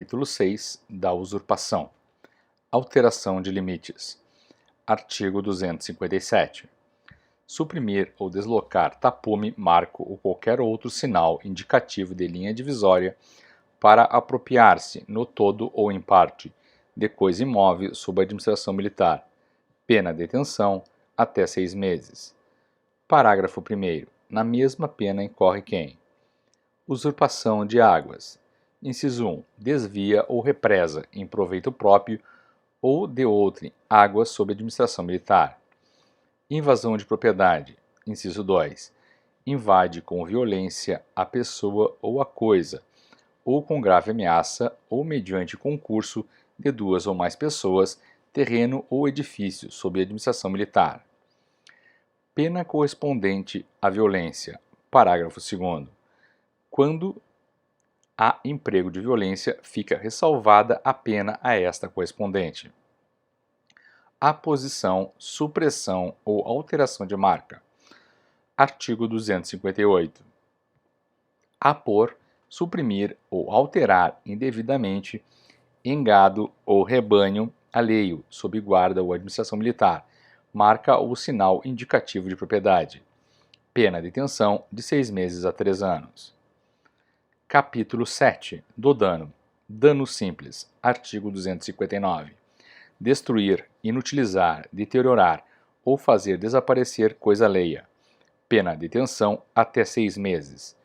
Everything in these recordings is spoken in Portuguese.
Capítulo 6 da usurpação. Alteração de limites. Artigo 257. Suprimir ou deslocar tapume, marco ou qualquer outro sinal indicativo de linha divisória para apropriar-se, no todo ou em parte, de coisa imóvel sob administração militar. Pena detenção até 6 meses. Parágrafo 1º. Na mesma pena incorre quem: usurpação de águas. Inciso 1. Desvia ou represa, em proveito próprio ou de outrem, águas sob administração militar. Invasão de propriedade. Inciso 2. Invade com violência a pessoa ou a coisa, ou com grave ameaça, ou mediante concurso de 2 ou mais pessoas, terreno ou edifício sob administração militar. Pena correspondente à violência. Parágrafo 2º. Quando há emprego de violência, fica ressalvada a pena a esta correspondente. Aposição, supressão ou alteração de marca. Artigo 258. Apor, suprimir ou alterar indevidamente em gado ou rebanho alheio, sob guarda ou administração militar, marca ou sinal indicativo de propriedade. Pena de detenção de 6 meses a 3 anos. Capítulo 7 do dano. Dano simples. Artigo 259. Destruir, inutilizar, deteriorar ou fazer desaparecer coisa alheia. Pena de detenção até 6 meses.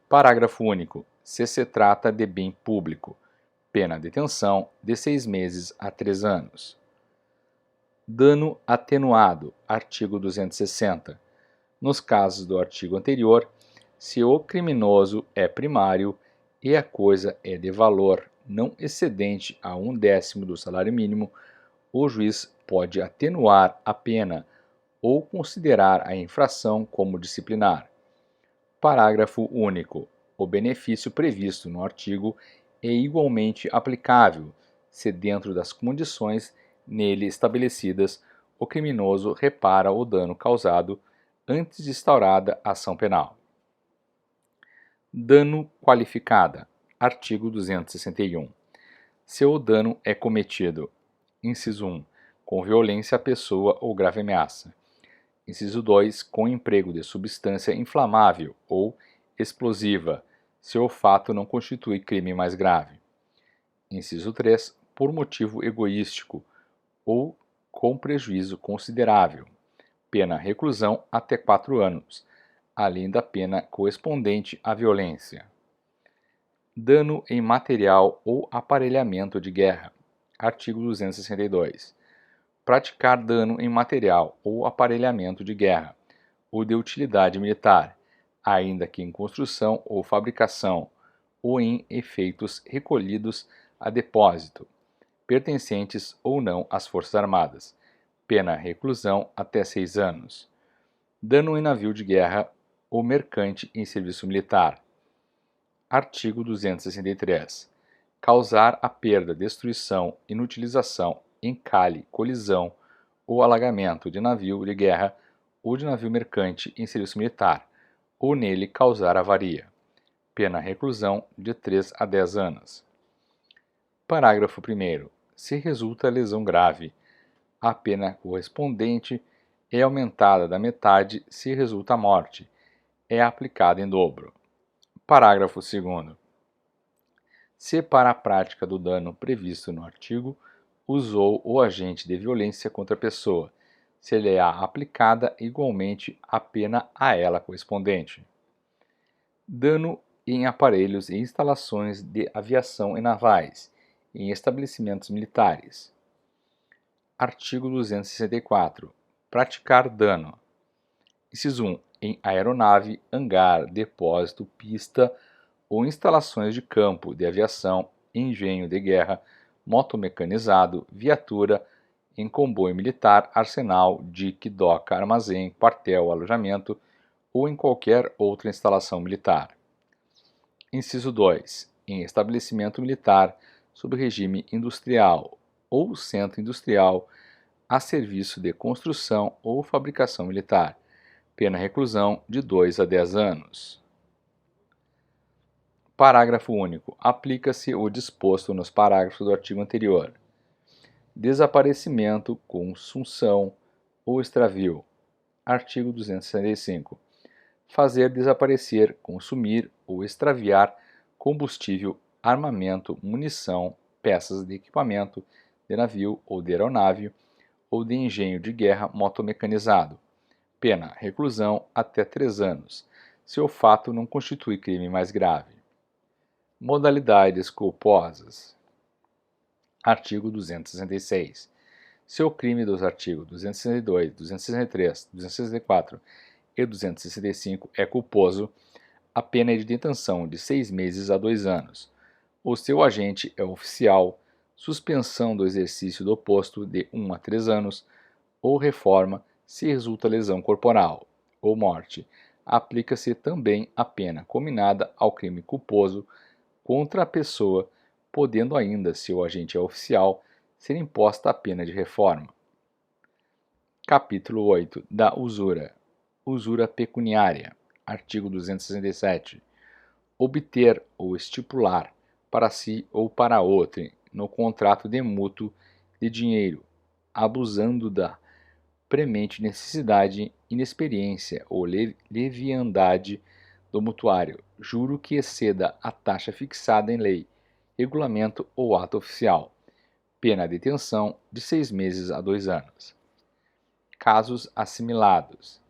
Parágrafo único. Se trata de bem público. Pena de detenção de 6 meses a 3 anos. Dano atenuado. Artigo 260. Nos casos do artigo anterior, se o criminoso é primário e a coisa é de valor não excedente a 1/10 do salário mínimo, o juiz pode atenuar a pena ou considerar a infração como disciplinar. Parágrafo único. O benefício previsto no artigo é igualmente aplicável se, dentro das condições nele estabelecidas, o criminoso repara o dano causado antes de instaurada a ação penal. Dano qualificada. Artigo 261. Se o dano é cometido: inciso 1, com violência à pessoa ou grave ameaça. Inciso 2, com emprego de substância inflamável ou explosiva, se o fato não constitui crime mais grave. Inciso 3, por motivo egoístico ou com prejuízo considerável. Pena reclusão até 4 anos, além da pena correspondente à violência. Dano em material ou aparelhamento de guerra. Artigo 262. Praticar dano em material ou aparelhamento de guerra ou de utilidade militar, ainda que em construção ou fabricação, ou em efeitos recolhidos a depósito, pertencentes ou não às Forças Armadas. Pena reclusão até 6 anos. Dano em navio de guerra ou mercante em serviço militar. Artigo 263. Causar a perda, destruição, inutilização, encalhe, colisão ou alagamento de navio de guerra ou de navio mercante em serviço militar, ou nele causar avaria. Pena reclusão de 3 a 10 anos. Parágrafo 1º. Se resulta lesão grave, a pena correspondente é aumentada da metade se resulta a morte, é aplicada em dobro. Parágrafo 2º. Se para a prática do dano previsto no artigo usou o agente de violência contra a pessoa, se lhe é aplicada igualmente a pena a ela correspondente. Dano em aparelhos e instalações de aviação e navais, em estabelecimentos militares. Artigo 264. Praticar dano. Inciso 1. Em aeronave, hangar, depósito, pista ou instalações de campo de aviação, engenho de guerra, motomecanizado, viatura, em comboio militar, arsenal, dique, doca, armazém, quartel, alojamento ou em qualquer outra instalação militar. Inciso 2. Em estabelecimento militar sob regime industrial ou centro industrial a serviço de construção ou fabricação militar. Pena reclusão de 2 a 10 anos. Parágrafo único. Aplica-se o disposto nos parágrafos do artigo anterior. Desaparecimento, consunção ou extravio. Artigo 265. Fazer desaparecer, consumir ou extraviar combustível, armamento, munição, peças de equipamento de navio ou de aeronave ou de engenho de guerra motomecanizado. Pena: reclusão até 3 anos, se o fato não constitui crime mais grave. Modalidades culposas. Artigo 266. Se o crime dos artigos 262, 263, 264 e 265 é culposo, a pena é de detenção de 6 meses a 2 anos. O seu agente é oficial, suspensão do exercício do posto de 1 a 3 anos, ou reforma se resulta lesão corporal, ou morte. Aplica-se também a pena combinada ao crime culposo contra a pessoa, podendo ainda, se o agente é oficial, ser imposta a pena de reforma. Capítulo 8 da usura. Usura pecuniária. Artigo 267. Obter ou estipular para si ou para outrem, no contrato de mútuo de dinheiro, abusando da premente necessidade, inexperiência ou leviandade do mutuário, juro que exceda a taxa fixada em lei, regulamento ou ato oficial. Pena de detenção de 6 meses a 2 anos. Casos assimilados.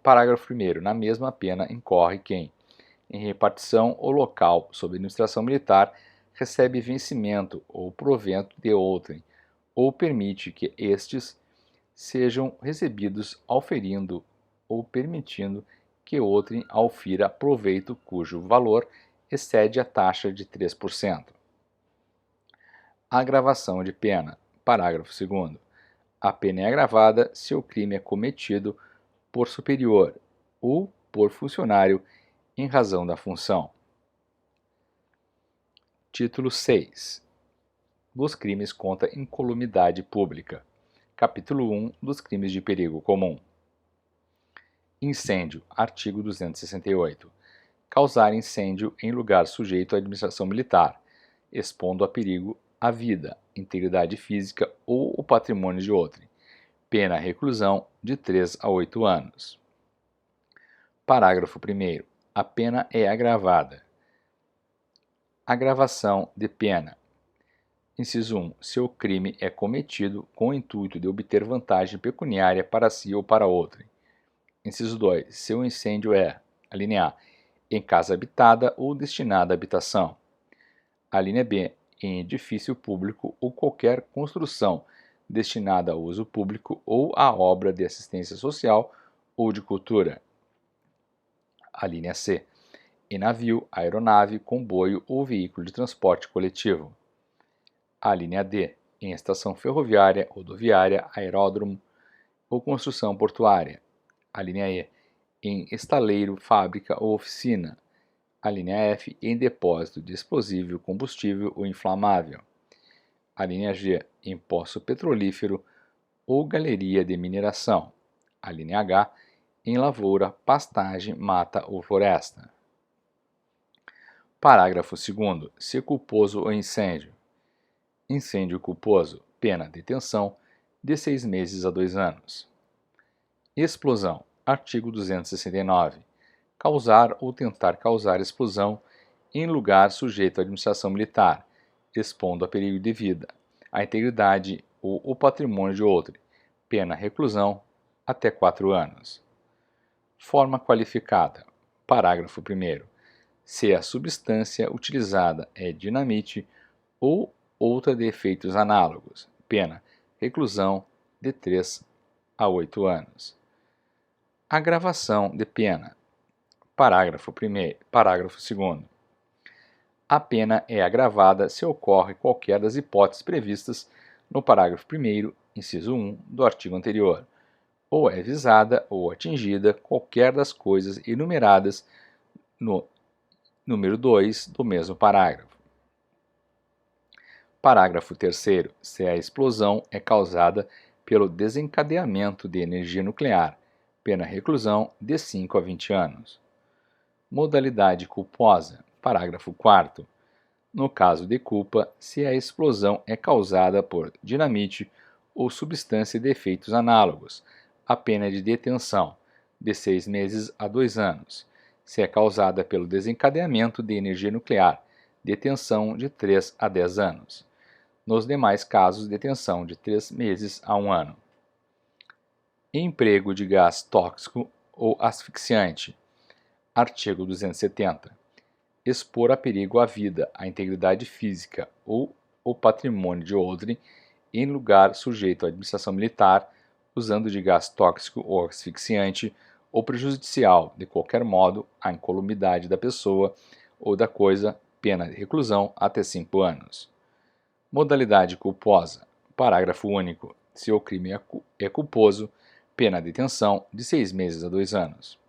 Parágrafo 1º. Na mesma pena incorre quem, em repartição ou local sob administração militar, recebe vencimento ou provento de outrem, ou permite que estes sejam recebidos auferindo ou permitindo que outrem aufira proveito cujo valor excede a taxa de 3%. Agravação de pena. Parágrafo 2º. A pena é agravada se o crime é cometido por superior ou por funcionário em razão da função. Título 6. Dos crimes contra a incolumidade pública. Capítulo 1 dos crimes de perigo comum. Incêndio. Artigo 268. Causar incêndio em lugar sujeito à administração militar, expondo a perigo a vida, integridade física ou o patrimônio de outrem. Pena reclusão de 3 a 8 anos. Parágrafo 1º. A pena é agravada. Agravação de pena. Inciso 1. Se o crime é cometido com o intuito de obter vantagem pecuniária para si ou para outrem. Inciso 2. Se o incêndio é, alínea A, em casa habitada ou destinada à habitação. Alínea B, em edifício público ou qualquer construção destinada ao uso público ou à obra de assistência social ou de cultura. Alínea C, em navio, aeronave, comboio ou veículo de transporte coletivo. Alínea D, em estação ferroviária, rodoviária, aeródromo ou construção portuária. Alínea E, em estaleiro, fábrica ou oficina. Alínea F, em depósito de explosivo, combustível ou inflamável. Alínea G, em poço petrolífero ou galeria de mineração. Alínea H, em lavoura, pastagem, mata ou floresta. Parágrafo 2º. Se culposo o incêndio. Incêndio culposo, pena detenção de 6 meses a 2 anos. Explosão. Artigo 269. Causar ou tentar causar explosão em lugar sujeito à administração militar, expondo a perigo de vida, a integridade ou o patrimônio de outrem. Pena reclusão até 4 anos. Forma qualificada. Parágrafo 1º. Se a substância utilizada é dinamite ou outra de efeitos análogos. Pena reclusão de 3 a 8 anos. Agravação de pena. Parágrafo 2º. A pena é agravada se ocorre qualquer das hipóteses previstas no parágrafo 1º, inciso 1, do artigo anterior, ou é visada ou atingida qualquer das coisas enumeradas no número 2 do mesmo parágrafo. Parágrafo 3º. Se a explosão é causada pelo desencadeamento de energia nuclear, pena reclusão de 5 a 20 anos. Modalidade culposa. Parágrafo 4º. No caso de culpa, se a explosão é causada por dinamite ou substância de efeitos análogos, a pena é de detenção de 6 meses a 2 anos. Se é causada pelo desencadeamento de energia nuclear, detenção de 3 a 10 anos. Nos demais casos, detenção de 3 meses a 1 ano. Emprego de gás tóxico ou asfixiante. Artigo 270. Expor a perigo a vida, a integridade física ou o patrimônio de outrem em lugar sujeito à administração militar, usando de gás tóxico ou asfixiante ou prejudicial, de qualquer modo, à incolumidade da pessoa ou da coisa, pena de reclusão até 5 anos. Modalidade culposa. Parágrafo único. Se o crime é culposo, pena de detenção de 6 meses a 2 anos.